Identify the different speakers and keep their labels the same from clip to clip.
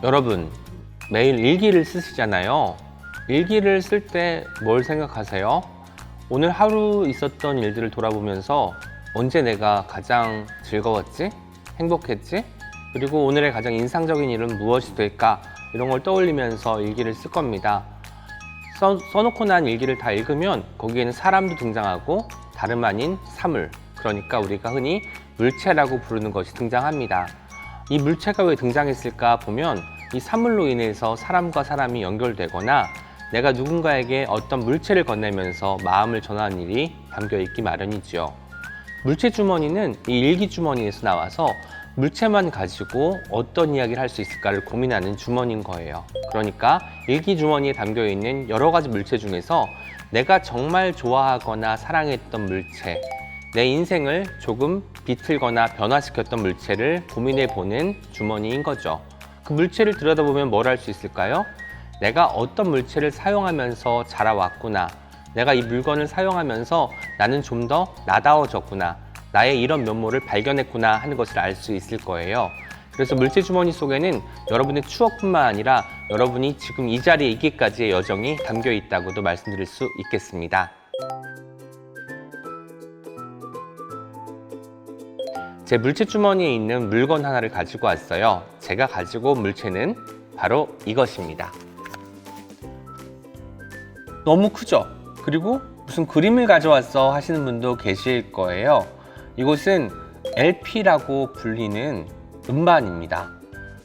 Speaker 1: 여러분, 매일 일기를 쓰시잖아요. 일기를 쓸 때 뭘 생각하세요? 오늘 하루 있었던 일들을 돌아보면서 언제 내가 가장 즐거웠지? 행복했지? 그리고 오늘의 가장 인상적인 일은 무엇이 될까? 이런 걸 떠올리면서 일기를 쓸 겁니다. 써놓고 난 일기를 다 읽으면 거기에는 사람도 등장하고 다름 아닌 사물, 그러니까 우리가 흔히 물체라고 부르는 것이 등장합니다. 이 물체가 왜 등장했을까 보면 이 사물로 인해서 사람과 사람이 연결되거나 내가 누군가에게 어떤 물체를 건네면서 마음을 전하는 일이 담겨 있기 마련이죠. 물체 주머니는 이 일기 주머니에서 나와서 물체만 가지고 어떤 이야기를 할 수 있을까를 고민하는 주머니인 거예요. 그러니까 일기 주머니에 담겨 있는 여러 가지 물체 중에서 내가 정말 좋아하거나 사랑했던 물체, 내 인생을 조금 비틀거나 변화시켰던 물체를 고민해보는 주머니인 거죠. 그 물체를 들여다보면 뭘 할 수 있을까요? 내가 어떤 물체를 사용하면서 자라왔구나, 내가 이 물건을 사용하면서 나는 좀 더 나다워졌구나, 나의 이런 면모를 발견했구나 하는 것을 알 수 있을 거예요. 그래서 물체 주머니 속에는 여러분의 추억뿐만 아니라 여러분이 지금 이 자리에 있기까지의 여정이 담겨 있다고도 말씀드릴 수 있겠습니다. 제 물체 주머니에 있는 물건 하나를 가지고 왔어요. 제가 가지고 온 물체는 바로 이것입니다. 너무 크죠? 그리고 무슨 그림을 가져왔어 하시는 분도 계실 거예요. 이것은 LP라고 불리는 음반입니다.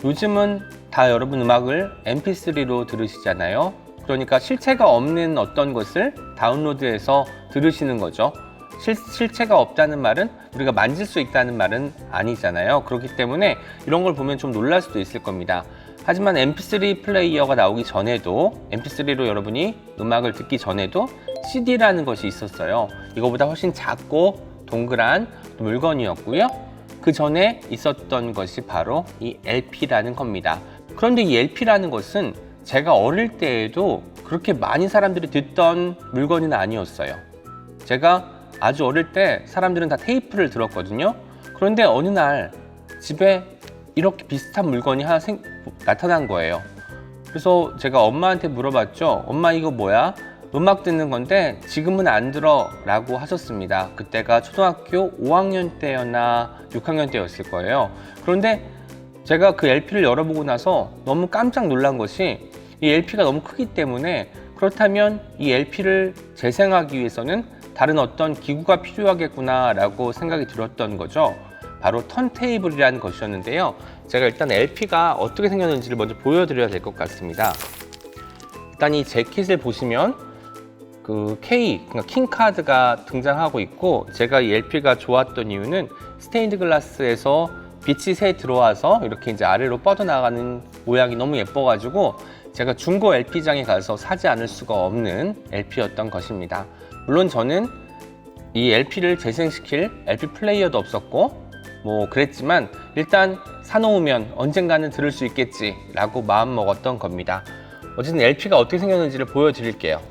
Speaker 1: 요즘은 다 여러분 음악을 MP3로 들으시잖아요. 그러니까 실체가 없는 어떤 것을 다운로드해서 들으시는 거죠. 실체가 없다는 말은 우리가 만질 수 있다는 말은 아니잖아요. 그렇기 때문에 이런 걸 보면 좀 놀랄 수도 있을 겁니다. 하지만 MP3 플레이어가 나오기 전에도, MP3로 여러분이 음악을 듣기 전에도 CD라는 것이 있었어요. 이거보다 훨씬 작고 동그란 물건이었고요. 그 전에 있었던 것이 바로 이 LP라는 겁니다. 그런데 이 LP라는 것은 제가 어릴 때에도 그렇게 많은 사람들이 듣던 물건은 아니었어요. 제가 아주 어릴 때 사람들은 다 테이프를 들었거든요. 그런데 어느 날 집에 이렇게 비슷한 물건이 하나 나타난 거예요. 그래서 제가 엄마한테 물어봤죠. 엄마, 이거 뭐야? 음악 듣는 건데 지금은 안 들어 라고 하셨습니다. 그때가 초등학교 5학년 때였나 6학년 때였을 거예요. 그런데 제가 그 LP를 열어보고 나서 너무 깜짝 놀란 것이, 이 LP가 너무 크기 때문에 그렇다면 이 LP를 재생하기 위해서는 다른 어떤 기구가 필요하겠구나 라고 생각이 들었던 거죠. 바로 턴테이블이라는 것이었는데요. 제가 일단 LP가 어떻게 생겼는지를 먼저 보여드려야 될 것 같습니다. 일단 이 재킷을 보시면 그 그러니까 킹카드가 등장하고 있고, 제가 이 LP가 좋았던 이유는 스테인드 글라스에서 빛이 새 들어와서 이렇게 이제 아래로 뻗어나가는 모양이 너무 예뻐가지고 제가 중고 LP장에 가서 사지 않을 수가 없는 LP였던 것입니다. 물론 저는 이 LP를 재생시킬 LP 플레이어도 없었고 뭐 그랬지만 일단 사놓으면 언젠가는 들을 수 있겠지 라고 마음 먹었던 겁니다. 어쨌든 LP가 어떻게 생겼는지를 보여드릴게요.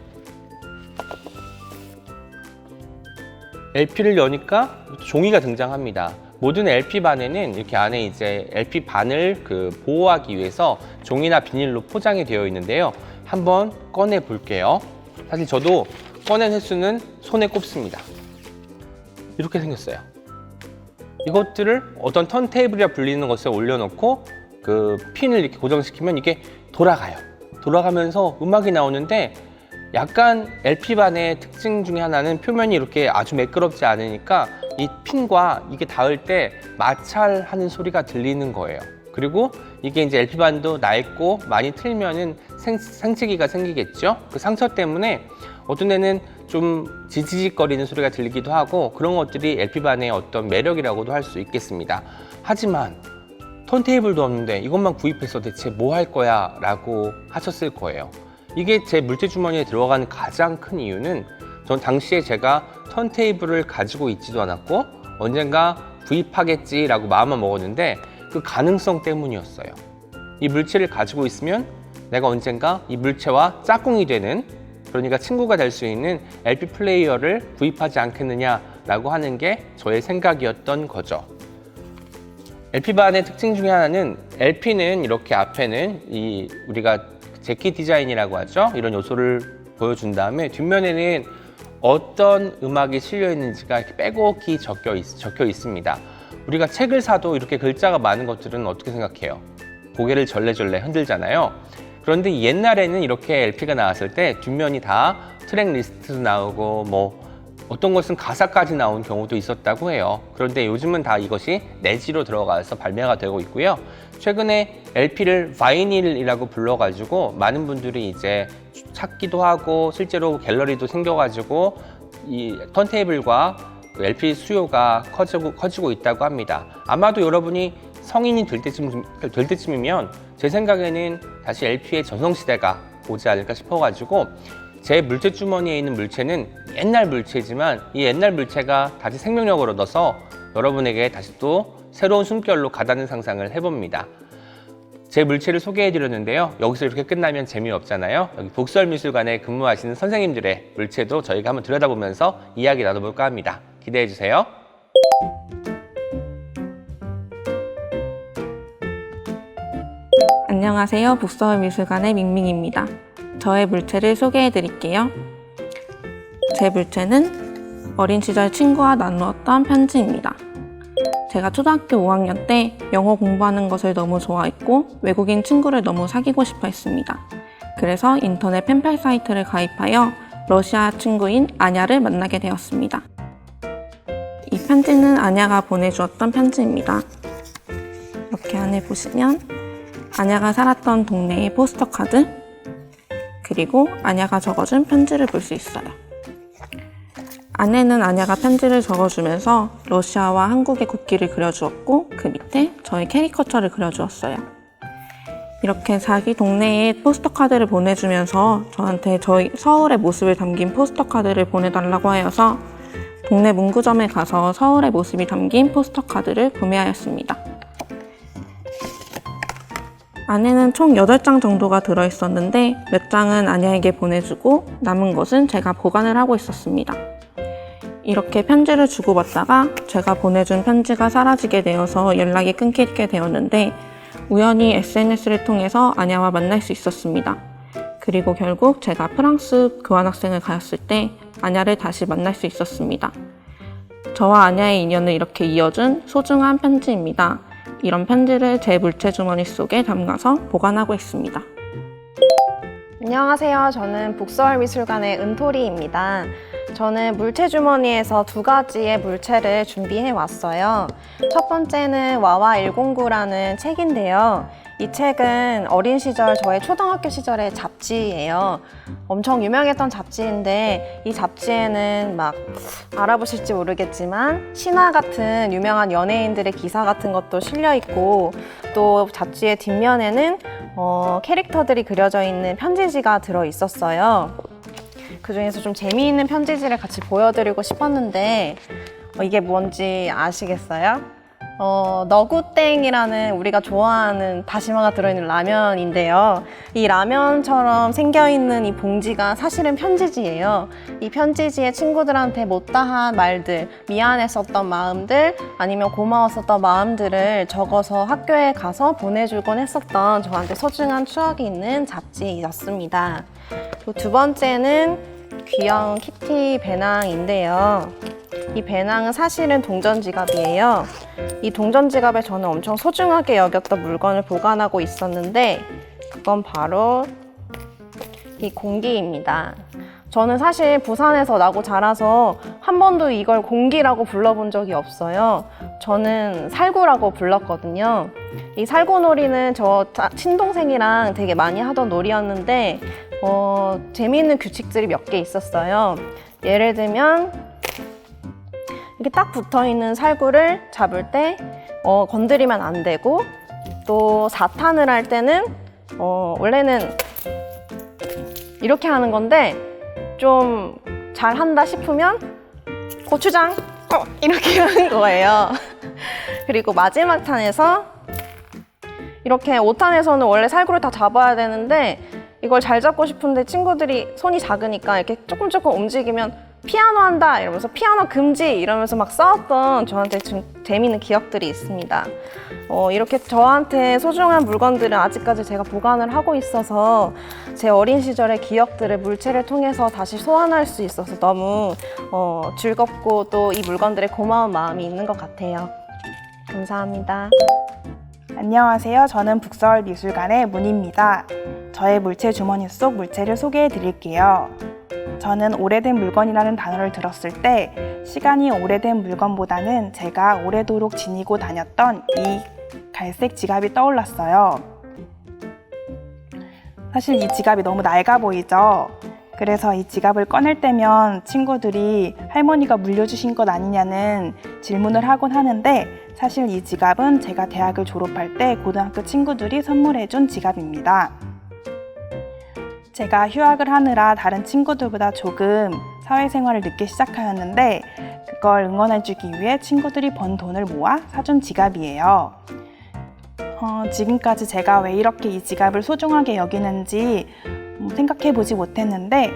Speaker 1: LP를 여니까 종이가 등장합니다. 모든 LP반에는 이렇게 안에 이제 LP반을 보호하기 위해서 종이나 비닐로 포장이 되어 있는데요. 한번 꺼내 볼게요. 사실 저도 꺼낸 횟수는 손에 꼽습니다. 이렇게 생겼어요. 이것들을 어떤 턴테이블이라 불리는 것에 올려놓고 그 핀을 이렇게 고정시키면 이게 돌아가요. 돌아가면서 음악이 나오는데, 약간 LP반의 특징 중에 하나는 표면이 이렇게 아주 매끄럽지 않으니까 이 핀과 이게 닿을 때 마찰하는 소리가 들리는 거예요. 그리고 이게 이제 LP반도 낡고 많이 틀면은 생채기가 생기겠죠. 그 상처 때문에 어떤 데는 좀 지지직거리는 소리가 들리기도 하고, 그런 것들이 LP반의 어떤 매력이라고도 할 수 있겠습니다. 하지만 턴테이블도 없는데 이것만 구입해서 대체 뭐 할 거야 라고 하셨을 거예요. 이게 제 물체 주머니에 들어가는 가장 큰 이유는, 전 당시에 제가 턴테이블을 가지고 있지도 않았고 언젠가 구입하겠지 라고 마음만 먹었는데 그 가능성 때문이었어요. 이 물체를 가지고 있으면 내가 언젠가 이 물체와 짝꿍이 되는, 그러니까 친구가 될 수 있는 LP 플레이어를 구입하지 않겠느냐 라고 하는 게 저의 생각이었던 거죠. LP반의 특징 중에 하나는 LP는 이렇게 앞에는 우리가 재킷 디자인이라고 하죠. 이런 요소를 보여준 다음에 뒷면에는 어떤 음악이 실려 있는지가 이렇게 빼곡히 적혀 있습니다. 우리가 책을 사도 이렇게 글자가 많은 것들은 어떻게 생각해요? 고개를 절레절레 흔들잖아요. 그런데 옛날에는 이렇게 LP가 나왔을 때 뒷면이 다 트랙 리스트도 나오고 뭐 어떤 것은 가사까지 나온 경우도 있었다고 해요. 그런데 요즘은 다 이것이 내지로 들어가서 발매가 되고 있고요. 최근에 LP를 바이닐이라고 불러가지고 많은 분들이 이제 찾기도 하고 실제로 갤러리도 생겨가지고 이 턴테이블과 LP 수요가 커지고 있다고 합니다. 아마도 여러분이 성인이 될 때쯤이면 제 생각에는 다시 LP의 전성시대가 오지 않을까 싶어가지고 제 물체 주머니에 있는 물체는 옛날 물체지만 이 옛날 물체가 다시 생명력을 얻어서 여러분에게 다시 또 새로운 숨결로 가다는 상상을 해봅니다. 제 물체를 소개해드렸는데요. 여기서 이렇게 끝나면 재미없잖아요. 여기 북설미술관에 근무하시는 선생님들의 물체도 저희가 한번 들여다보면서 이야기 나눠볼까 합니다. 기대해주세요.
Speaker 2: 안녕하세요. 북서울미술관의 밍밍입니다. 저의 물체를 소개해 드릴게요. 제 물체는 어린 시절 친구와 나누었던 편지입니다. 제가 초등학교 5학년 때 영어 공부하는 것을 너무 좋아했고 외국인 친구를 너무 사귀고 싶어 했습니다. 그래서 인터넷 펜팔 사이트를 가입하여 러시아 친구인 아냐를 만나게 되었습니다. 이 편지는 아냐가 보내주었던 편지입니다. 이렇게 안에 보시면 아냐가 살았던 동네의 포스터 카드, 그리고 아냐가 적어준 편지를 볼 수 있어요. 안에는 아냐가 편지를 적어주면서 러시아와 한국의 국기를 그려주었고 그 밑에 저의 캐리커처를 그려주었어요. 이렇게 자기 동네에 포스터 카드를 보내주면서 저한테 저희 서울의 모습을 담긴 포스터 카드를 보내달라고 하여서 동네 문구점에 가서 서울의 모습이 담긴 포스터 카드를 구매하였습니다. 안에는 총 8장 정도가 들어있었는데 몇 장은 아냐에게 보내주고 남은 것은 제가 보관을 하고 있었습니다. 이렇게 편지를 주고받다가 제가 보내준 편지가 사라지게 되어서 연락이 끊기게 되었는데 우연히 SNS를 통해서 아냐와 만날 수 있었습니다. 그리고 결국 제가 프랑스 교환학생을 가였을 때 아냐를 다시 만날 수 있었습니다. 저와 아냐의 인연을 이렇게 이어준 소중한 편지입니다. 이런 편지를 제 물체 주머니 속에 담가서 보관하고 있습니다.
Speaker 3: 안녕하세요. 저는 북서울미술관의 은토리입니다. 저는 물체 주머니에서 2가지의 물체를 준비해 왔어요. 첫 번째는 와와 109라는 책인데요. 이 책은 어린 시절, 저의 초등학교 시절의 잡지예요. 엄청 유명했던 잡지인데 이 잡지에는 막 알아보실지 모르겠지만 신화 같은 유명한 연예인들의 기사 같은 것도 실려 있고 또 잡지의 뒷면에는 캐릭터들이 그려져 있는 편지지가 들어 있었어요. 그 중에서 좀 재미있는 편지지를 같이 보여드리고 싶었는데 이게 뭔지 아시겠어요? 너구땡이라는 우리가 좋아하는 다시마가 들어있는 라면인데요. 이 라면처럼 생겨있는 이 봉지가 사실은 편지지예요. 이 편지지에 친구들한테 못다한 말들, 미안했었던 마음들, 아니면 고마웠었던 마음들을 적어서 학교에 가서 보내주곤 했었던 저한테 소중한 추억이 있는 잡지였습니다. 또 2번째는 귀여운 키티 배낭인데요. 이 배낭은 사실은 동전 지갑이에요. 이 동전 지갑에 저는 엄청 소중하게 여겼던 물건을 보관하고 있었는데 그건 바로 이 공기입니다. 저는 사실 부산에서 나고 자라서 한 번도 이걸 공기라고 불러본 적이 없어요. 저는 살구라고 불렀거든요. 이 살구놀이는 저 친동생이랑 되게 많이 하던 놀이였는데 재미있는 규칙들이 몇 개 있었어요. 예를 들면 이렇게 딱 붙어있는 살구를 잡을 때 건드리면 안 되고 또 사탄을 할 때는 원래는 이렇게 하는 건데 좀 잘한다 싶으면 고추장 이렇게 하는 거예요. 그리고 마지막 탄에서 이렇게 5탄에서는 원래 살구를 다 잡아야 되는데 이걸 잘 잡고 싶은데 친구들이 손이 작으니까 이렇게 조금 움직이면 피아노 한다 이러면서 피아노 금지 이러면서 막 싸웠던 저한테 좀 재미있는 기억들이 있습니다. 이렇게 저한테 소중한 물건들은 아직까지 제가 보관을 하고 있어서 제 어린 시절의 기억들을 물체를 통해서 다시 소환할 수 있어서 너무 즐겁고 또 이 물건들에 고마운 마음이 있는 것 같아요. 감사합니다.
Speaker 4: 안녕하세요. 저는 북서울미술관의 문입니다. 저의 물체 주머니 속 물체를 소개해 드릴게요. 저는 오래된 물건이라는 단어를 들었을 때 시간이 오래된 물건보다는 제가 오래도록 지니고 다녔던 이 갈색 지갑이 떠올랐어요. 사실 이 지갑이 너무 낡아 보이죠? 그래서 이 지갑을 꺼낼 때면 친구들이 할머니가 물려주신 것 아니냐는 질문을 하곤 하는데 사실 이 지갑은 제가 대학을 졸업할 때 고등학교 친구들이 선물해준 지갑입니다. 제가 휴학을 하느라 다른 친구들보다 조금 사회생활을 늦게 시작하였는데 그걸 응원해주기 위해 친구들이 번 돈을 모아 사준 지갑이에요. 지금까지 제가 왜 이렇게 이 지갑을 소중하게 여기는지 생각해보지 못했는데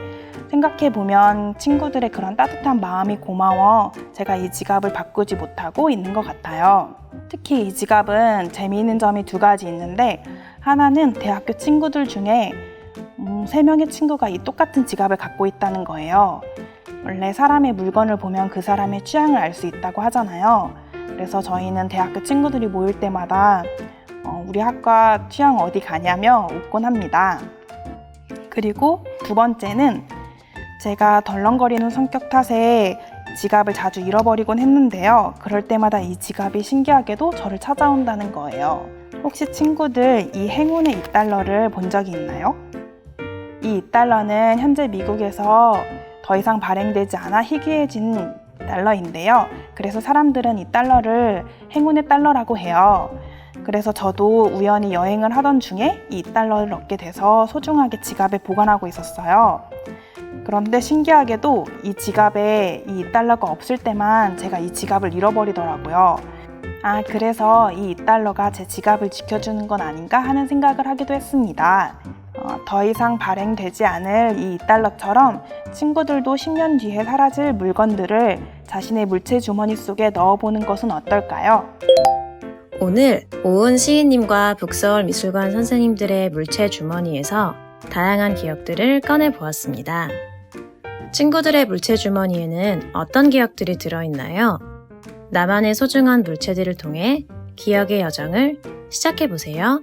Speaker 4: 생각해보면 친구들의 그런 따뜻한 마음이 고마워 제가 이 지갑을 바꾸지 못하고 있는 것 같아요. 특히 이 지갑은 재미있는 점이 2가지 있는데 하나는 대학교 친구들 중에 3명의 친구가 이 똑같은 지갑을 갖고 있다는 거예요. 원래 사람의 물건을 보면 그 사람의 취향을 알 수 있다고 하잖아요. 그래서 저희는 대학교 친구들이 모일 때마다 우리 학과 취향 어디 가냐며 웃곤 합니다. 그리고 2번째는 제가 덜렁거리는 성격 탓에 지갑을 자주 잃어버리곤 했는데요. 그럴 때마다 이 지갑이 신기하게도 저를 찾아온다는 거예요. 혹시 친구들 이 행운의 $2를 본 적이 있나요? 이 $2는 현재 미국에서 더 이상 발행되지 않아 희귀해진 달러인데요. 그래서 사람들은 이 달러를 행운의 달러라고 해요. 그래서 저도 우연히 여행을 하던 중에 이 $2를 얻게 돼서 소중하게 지갑에 보관하고 있었어요. 그런데 신기하게도 이 지갑에 이 $2가 없을 때만 제가 이 지갑을 잃어버리더라고요. 그래서 이 $2가 제 지갑을 지켜주는 건 아닌가 하는 생각을 하기도 했습니다. 더 이상 발행되지 않을 이 $2처럼 친구들도 10년 뒤에 사라질 물건들을 자신의 물체 주머니 속에 넣어보는 것은 어떨까요?
Speaker 5: 오늘 오은 시인님과 북서울미술관 선생님들의 물체 주머니에서 다양한 기억들을 꺼내보았습니다. 친구들의 물체 주머니에는 어떤 기억들이 들어있나요? 나만의 소중한 물체들을 통해 기억의 여정을 시작해보세요.